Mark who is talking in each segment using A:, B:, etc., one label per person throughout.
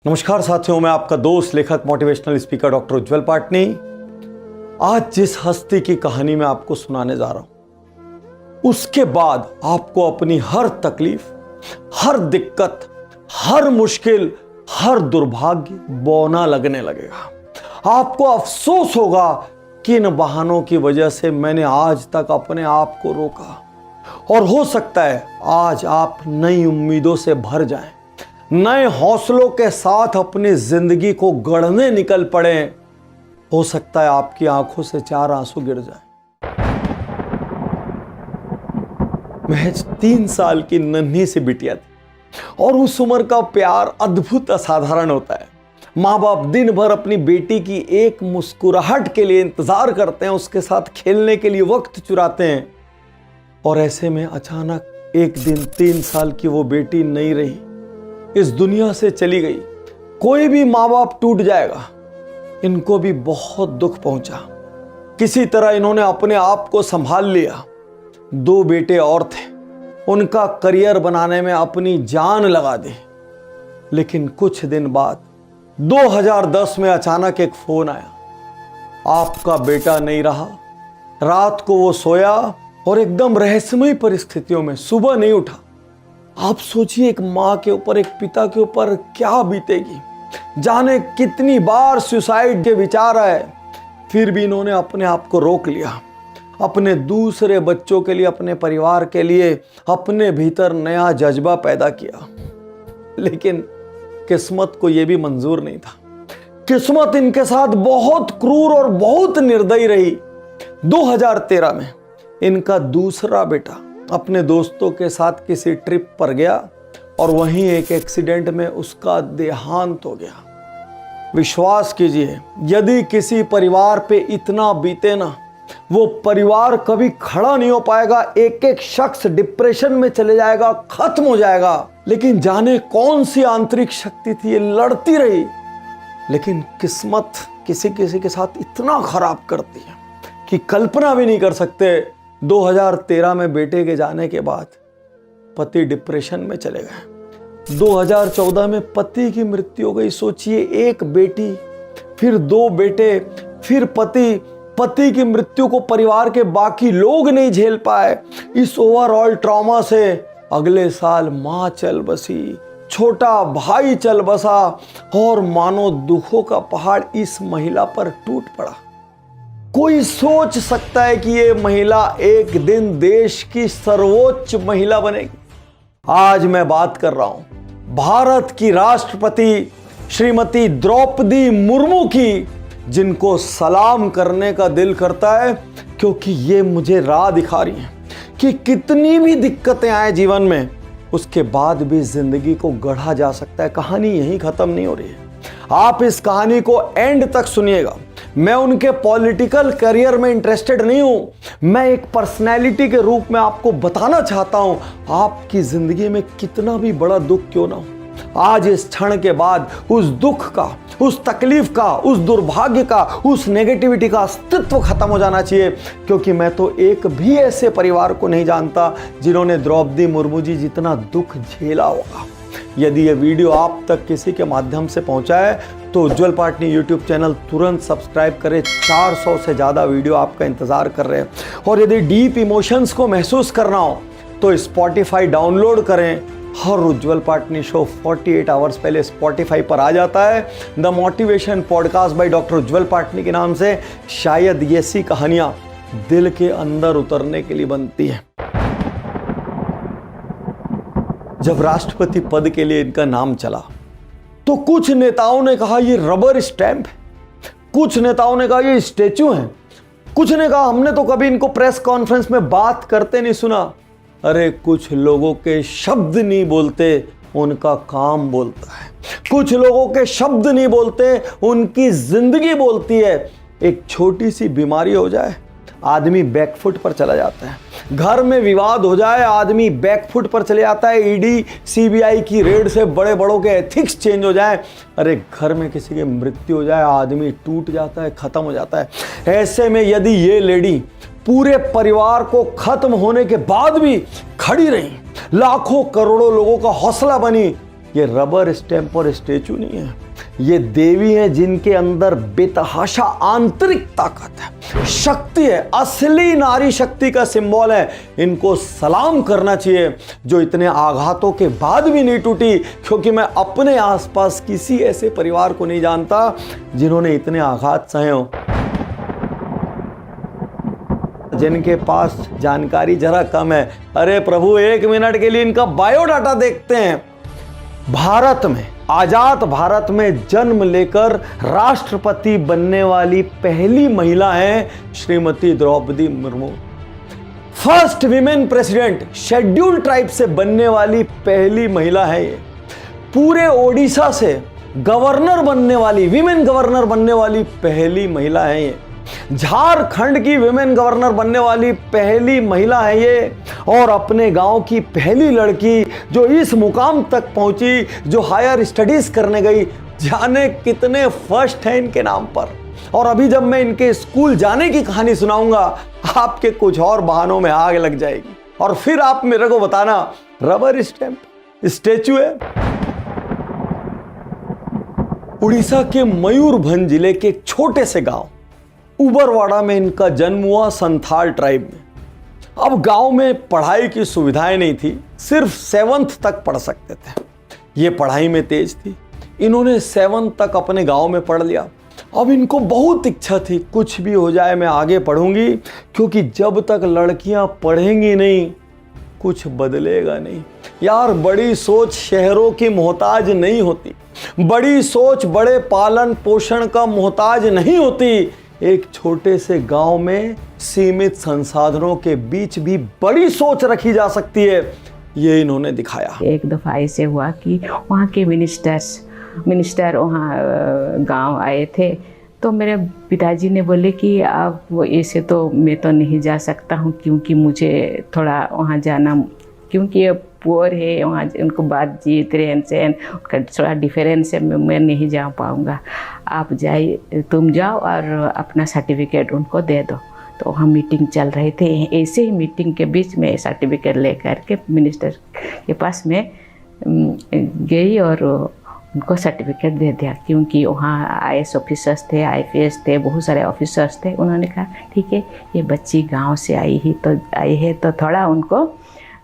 A: नमस्कार साथियों, मैं आपका दोस्त लेखक motivational speaker doctor Ujjwal Patni. आज जिस हस्ती की कहानी मैं आपको सुनाने जा रहा हूं, उसके बाद आपको अपनी हर तकलीफ, हर दिक्कत, हर मुश्किल, हर दुर्भाग्य बौना लगने लगेगा। आपको अफसोस होगा कि इन बहानों की वजह से मैंने आज तक अपने आप को रोका। और हो सकता है आज आप नई उम्मीदों से भर जाएं, नए हौसलों के साथ अपनी जिंदगी को गढ़ने निकल पड़े। हो सकता है आपकी आंखों से 4 आंसू गिर जाएं। महज 3 साल की नन्ही सी बिटिया थी और उस उम्र का प्यार अद्भुत असाधारण होता है। माँ बाप दिन भर अपनी बेटी की एक मुस्कुराहट के लिए इंतजार करते हैं, उसके साथ खेलने के लिए वक्त चुराते हैं। और ऐसे में अचानक एक दिन 3 साल की वो बेटी नहीं रही, इस दुनिया से चली गई। कोई भी माँ बाप टूट जाएगा, इनको भी बहुत दुख पहुंचा। किसी तरह इन्होंने अपने आप को संभाल लिया। 2 बेटे और थे, उनका करियर बनाने में अपनी जान लगा दी। लेकिन कुछ दिन बाद 2010 में अचानक एक फोन आया, आपका बेटा नहीं रहा। रात को वो सोया और एकदम रहस्यमय परिस्थितियों में सुबह नहीं उठा। आप सोचिए, एक माँ के ऊपर, एक पिता के ऊपर क्या बीतेगी। जाने कितनी बार सुसाइड के विचार आए, फिर भी इन्होंने अपने आप को रोक लिया। अपने दूसरे बच्चों के लिए, अपने परिवार के लिए अपने भीतर नया जज्बा पैदा किया। लेकिन किस्मत को यह भी मंजूर नहीं था। किस्मत इनके साथ बहुत क्रूर और बहुत निर्दयी रही। 2013 में इनका दूसरा बेटा अपने दोस्तों के साथ किसी ट्रिप पर गया और वहीं एक एक्सीडेंट में उसका देहांत हो गया। विश्वास कीजिए, यदि किसी परिवार पे इतना बीते ना, वो परिवार कभी खड़ा नहीं हो पाएगा। एक एक शख्स डिप्रेशन में चले जाएगा, खत्म हो जाएगा। लेकिन जाने कौन सी आंतरिक शक्ति थी, ये लड़ती रही। लेकिन किस्मत किसी किसी के साथ इतना खराब करती है कि कल्पना भी नहीं कर सकते। 2013 में बेटे के जाने के बाद पति डिप्रेशन में चले गए। 2014 में पति की मृत्यु हो गई। सोचिए, एक बेटी, फिर 2 बेटे, फिर पति की मृत्यु को परिवार के बाकी लोग नहीं झेल पाए। इस ओवरऑल ट्रॉमा से अगले साल मां चल बसी, छोटा भाई चल बसा और मानो दुखों का पहाड़ इस महिला पर टूट पड़ा। कोई सोच सकता है कि ये महिला एक दिन देश की सर्वोच्च महिला बनेगी? आज मैं बात कर रहा हूं भारत की राष्ट्रपति श्रीमती द्रौपदी मुर्मू की, जिनको सलाम करने का दिल करता है, क्योंकि ये मुझे राह दिखा रही हैं कि कितनी भी दिक्कतें आए जीवन में, उसके बाद भी जिंदगी को गढ़ा जा सकता है। कहानी यहीं खत्म नहीं हो रही है। आप इस कहानी को एंड तक सुनिएगा। मैं उनके पॉलिटिकल करियर में इंटरेस्टेड नहीं हूं। मैं एक पर्सनैलिटी के रूप में आपको बताना चाहता हूं, आपकी जिंदगी में कितना भी बड़ा दुख क्यों ना हो, आज इस क्षण के बाद उस दुख का, उस तकलीफ का, उस दुर्भाग्य का, उस नेगेटिविटी का अस्तित्व खत्म हो जाना चाहिए। क्योंकि मैं तो एक भी ऐसे परिवार को नहीं जानता जिन्होंने द्रौपदी मुर्मू जी जितना दुख झेला होगा। यदि ये वीडियो आप तक किसी के माध्यम से पहुंचा है तो उज्जवल पाटनी यूट्यूब चैनल तुरंत सब्सक्राइब करें। 400 से ज़्यादा वीडियो आपका इंतज़ार कर रहे हैं। और यदि डीप इमोशंस को महसूस करना हो तो स्पॉटिफाई डाउनलोड करें। हर उज्जवल पाटनी शो 48 आवर्स पहले स्पॉटिफाई पर आ जाता है। The motivation podcast by doctor Ujjwal Patni के नाम से। शायद ये सी कहानियाँ दिल के अंदर उतरने के लिए बनती हैं। जब राष्ट्रपति पद के लिए इनका नाम चला तो कुछ नेताओं ने कहा ये रबर स्टैंप है, कुछ नेताओं ने कहा ये स्टैचू है, कुछ ने कहा हमने तो कभी इनको प्रेस कॉन्फ्रेंस में बात करते नहीं सुना। अरे कुछ लोगों के शब्द नहीं बोलते, उनका काम बोलता है। कुछ लोगों के शब्द नहीं बोलते, उनकी जिंदगी बोलती है। एक छोटी सी बीमारी हो जाए, आदमी बैकफुट पर चला जाता है। घर में विवाद हो जाए, आदमी बैकफुट पर चले जाता है। ईडी सीबीआई की रेड से बड़े बड़ों के एथिक्स चेंज हो जाए। अरे घर में किसी की मृत्यु हो जाए, आदमी टूट जाता है, खत्म हो जाता है। ऐसे में यदि ये लेडी पूरे परिवार को खत्म होने के बाद भी खड़ी रही, लाखों करोड़ों लोगों का हौसला बनी, ये रबर स्टैंप और स्टैचू नहीं है, ये देवी है जिनके अंदर बेतहाशा आंतरिक ताकत है, शक्ति है, असली नारी शक्ति का सिंबल है। इनको सलाम करना चाहिए जो इतने आघातों के बाद भी नहीं टूटी, क्योंकि मैं अपने आसपास किसी ऐसे परिवार को नहीं जानता जिन्होंने इतने आघात सहे हो, जिनके पास जानकारी जरा कम है। अरे प्रभु, 1 मिनट के लिए इनका बायोडाटा देखते हैं। भारत में, आजाद भारत में जन्म लेकर राष्ट्रपति बनने वाली पहली महिला हैं Shrimati Draupadi Murmu. First women president, scheduled tribe से बनने वाली पहली महिला है ये। पूरे ओडिशा से गवर्नर बनने वाली, विमेन गवर्नर बनने वाली पहली महिला है ये। झारखंड की विमेन गवर्नर बनने वाली पहली महिला है ये। और अपने गांव की पहली लड़की जो इस मुकाम तक पहुंची, जो हायर स्टडीज करने गई। जाने कितने फर्स्ट हैं इनके नाम पर। और अभी जब मैं इनके स्कूल जाने की कहानी सुनाऊंगा, आपके कुछ और बहानों में आग लग जाएगी और फिर आप मेरे को बताना रबर स्टैंप स्टैचू है। उड़ीसा के मयूरभंज जिले के एक छोटे से गांव उबरवाड़ा में इनका जन्म हुआ, संथाल ट्राइब में। अब गांव में पढ़ाई की सुविधाएं नहीं थी, सिर्फ 7th तक पढ़ सकते थे। ये पढ़ाई में तेज थी, इन्होंने 7th तक अपने गांव में पढ़ लिया। अब इनको बहुत इच्छा थी, कुछ भी हो जाए मैं आगे पढ़ूंगी, क्योंकि जब तक लड़कियां पढ़ेंगी नहीं कुछ बदलेगा नहीं। यार, बड़ी सोच शहरों की मोहताज नहीं होती, बड़ी सोच बड़े पालन पोषण का मोहताज नहीं होती। एक छोटे से गांव में सीमित संसाधनों के बीच भी बड़ी सोच रखी जा सकती है, ये इन्होंने दिखाया।
B: एक दफ़ा ऐसे हुआ कि वहाँ के मिनिस्टर वहाँ गांव आए थे, तो मेरे पिताजी ने बोले कि आप वो ऐसे तो मैं तो नहीं जा सकता हूँ, क्योंकि मुझे थोड़ा वहाँ जाना, क्योंकि ये पुअर है, वहाँ उनको बातचीत रहन सहन उनका थोड़ा डिफरेंस है, मैं नहीं जा पाऊँगा। आप जाइए, तुम जाओ और अपना सर्टिफिकेट उनको दे दो। तो हम मीटिंग चल रहे थे, ऐसे ही मीटिंग के बीच में सर्टिफिकेट लेकर के मिनिस्टर के पास में गई और उनको सर्टिफिकेट दे दिया, क्योंकि वहाँ IAS ऑफिसर्स थे, IPS थे, बहुत सारे ऑफिसर्स थे। उन्होंने कहा ठीक है, ये बच्ची गांव से आई है तो थोड़ा उनको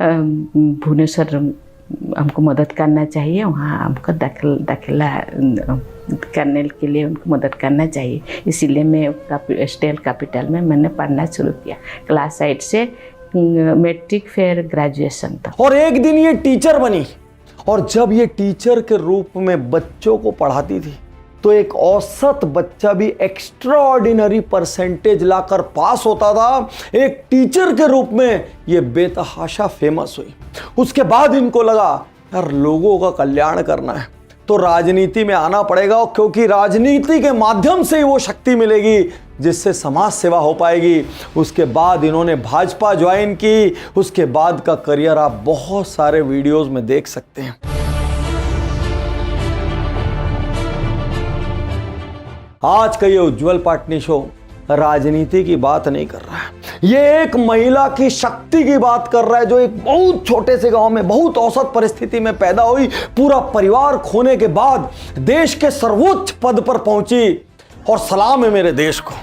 B: भुवनेश्वर हमको मदद करना चाहिए, वहाँ हमको दाखिला करने के लिए उनको मदद करना चाहिए। इसीलिए मैं स्टेट कैपिटल में मैंने पढ़ना शुरू किया। क्लास 8 से मैट्रिक फिर ग्रेजुएशन तक।
A: और एक दिन ये टीचर बनी, और जब ये टीचर के रूप में बच्चों को पढ़ाती थी तो एक औसत बच्चा भी एक्स्ट्राऑर्डिनरी परसेंटेज लाकर पास होता था। एक टीचर के रूप में ये बेतहाशा फेमस हुई। उसके बाद इनको लगा यार, लोगों का कल्याण करना है तो राजनीति में आना पड़ेगा, क्योंकि राजनीति के माध्यम से ही वो शक्ति मिलेगी जिससे समाज सेवा हो पाएगी। उसके बाद इन्होंने भाजपा ज्वाइन की। उसके बाद का करियर आप बहुत सारे वीडियोस में देख सकते हैं। आज का ये उज्जवल पाटनी शो राजनीति की बात नहीं कर रहा है, ये एक महिला की शक्ति की बात कर रहा है, जो एक बहुत छोटे से गांव में बहुत औसत परिस्थिति में पैदा हुई, पूरा परिवार खोने के बाद देश के सर्वोच्च पद पर पहुंची। और सलाम है मेरे देश को,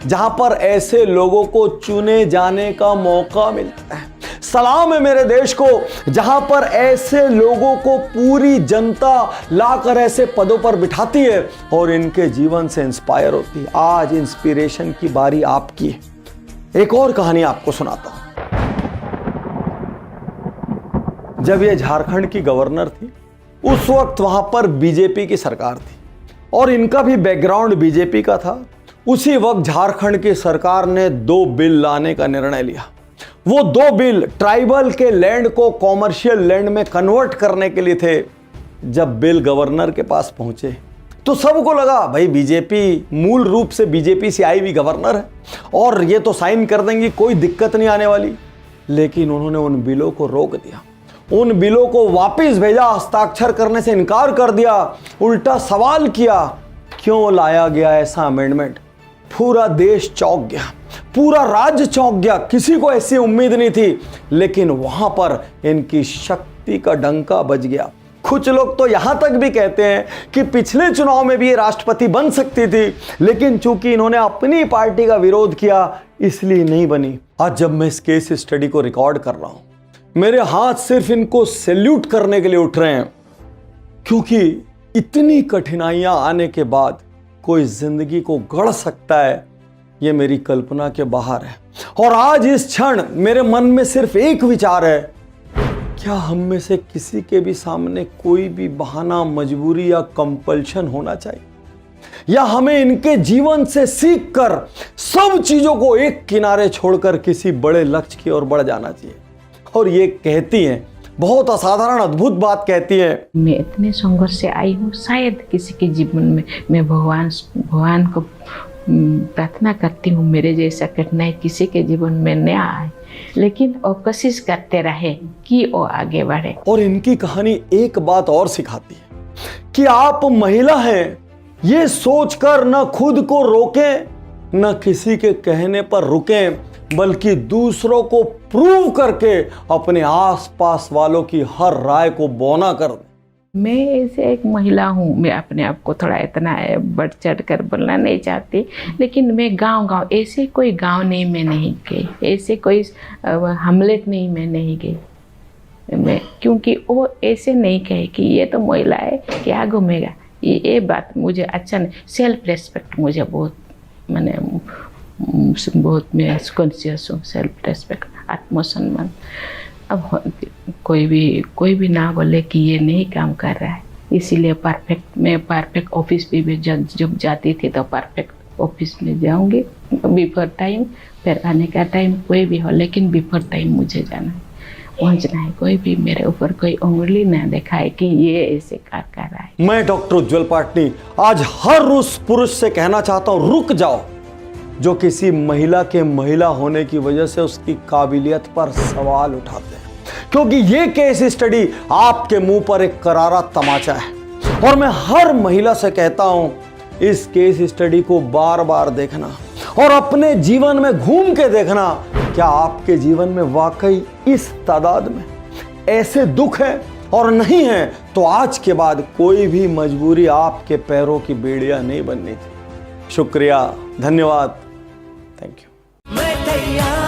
A: जहां पर ऐसे लोगों को चुने जाने का मौका मिलता है। सलाम है मेरे देश को, जहां पर ऐसे लोगों को पूरी जनता लाकर ऐसे पदों पर बिठाती है और इनके जीवन से इंस्पायर होती है। आज इंस्पिरेशन की बारी आपकी है। एक और कहानी आपको सुनाता हूं। जब ये झारखंड की गवर्नर थी, उस वक्त वहां पर बीजेपी की सरकार थी और इनका भी बैकग्राउंड बीजेपी का था। उसी वक्त झारखंड की सरकार ने 2 बिल लाने का निर्णय लिया। वो 2 बिल ट्राइबल के लैंड को कॉमर्शियल लैंड में कन्वर्ट करने के लिए थे। जब बिल गवर्नर के पास पहुंचे तो सबको लगा भाई बीजेपी, मूल रूप से बीजेपी से आई हुई गवर्नर है और ये तो साइन कर देंगी, कोई दिक्कत नहीं आने वाली। लेकिन उन्होंने उन बिलों को रोक दिया, उन बिलों को वापस भेजा, हस्ताक्षर करने से इनकार कर दिया। उल्टा सवाल किया क्यों लाया गया ऐसा अमेंडमेंट। पूरा देश चौंक गया, पूरा राज्य चौंक गया, किसी को ऐसी उम्मीद नहीं थी। लेकिन वहां पर इनकी शक्ति का डंका बज गया। कुछ लोग तो यहां तक भी कहते हैं कि पिछले चुनाव में भी ये राष्ट्रपति बन सकती थी, लेकिन चूंकि इन्होंने अपनी पार्टी का विरोध किया इसलिए नहीं बनी। आज जब मैं इस केस स्टडी को रिकॉर्ड कर रहा हूं, मेरे हाथ सिर्फ इनको सैल्यूट करने के लिए उठ रहे हैं, क्योंकि इतनी कठिनाइयां आने के बाद कोई जिंदगी को गढ़ सकता है, ये मेरी कल्पना के बाहर है। और आज इस क्षण मेरे मन में सिर्फ एक विचार है, क्या हम में से किसी के भी सामने कोई भी बहाना, मजबूरी या कंपल्शन होना चाहिए, या हमें इनके जीवन से सीखकर सब चीजों को एक किनारे छोड़कर किसी बड़े लक्ष्य की ओर बढ़ जाना चाहिए। और ये कहती हैं, बहुत असाधारण अद्भुत बात कहती है,
B: मैं इतने संघर्ष से आई हूँ, शायद किसी के जीवन में मैं भगवान को प्रार्थना करती हूँ मेरे जैसा कठिनाई किसी के जीवन में न आए, लेकिन वो कोशिश करते रहे कि वो आगे बढ़े।
A: और इनकी कहानी एक बात और सिखाती है कि आप महिला हैं, ये सोचकर न खुद को रोकें, न किसी के कहने पर रुकें, बल्कि दूसरों को प्रूव करके अपने आसपास वालों की हर राय को बौना कर दें।
B: मैं ऐसे एक महिला हूँ, मैं अपने आप को थोड़ा इतना बढ़ चढ़ कर बोलना नहीं चाहती, लेकिन मैं गांव ऐसे कोई गांव नहीं मैं नहीं गई, ऐसे कोई हमलेट नहीं मैं नहीं गई मैं, क्योंकि वो ऐसे नहीं कहे कि ये तो महिला है क्या घूमेगा, ये बात मुझे अच्छा नहीं। सेल्फ रेस्पेक्ट मुझे बहुत मैं कॉन्शियस हूँ, सेल्फ रेस्पेक्ट, आत्मसम्मान। अब कोई भी ना बोले कि ये नहीं काम कर रहा है, इसीलिए मैं परफेक्ट ऑफिस भी जब जाती थी तो परफेक्ट ऑफिस में जाऊंगी बिफोर टाइम, फिर आने का टाइम कोई भी हो, लेकिन बिफोर टाइम मुझे जाना है, पहुंचना है। कोई भी मेरे ऊपर कोई उंगली ना दिखाए कि ये ऐसे कर रहा है।
A: मैं डॉक्टर उज्जवल पाटनी आज हर उस पुरुष से कहना चाहता हूं, रुक जाओ, जो किसी महिला के महिला होने की वजह से उसकी काबिलियत पर सवाल उठाते हैं, क्योंकि ये केस स्टडी आपके मुंह पर एक करारा तमाचा है। और मैं हर महिला से कहता हूं, इस केस स्टडी को बार बार देखना और अपने जीवन में घूम के देखना, क्या आपके जीवन में वाकई इस तादाद में ऐसे दुख है, और नहीं है तो आज के बाद कोई भी मजबूरी आपके पैरों की बेड़ियां नहीं बननी थी। शुक्रिया, धन्यवाद, थैंक यू।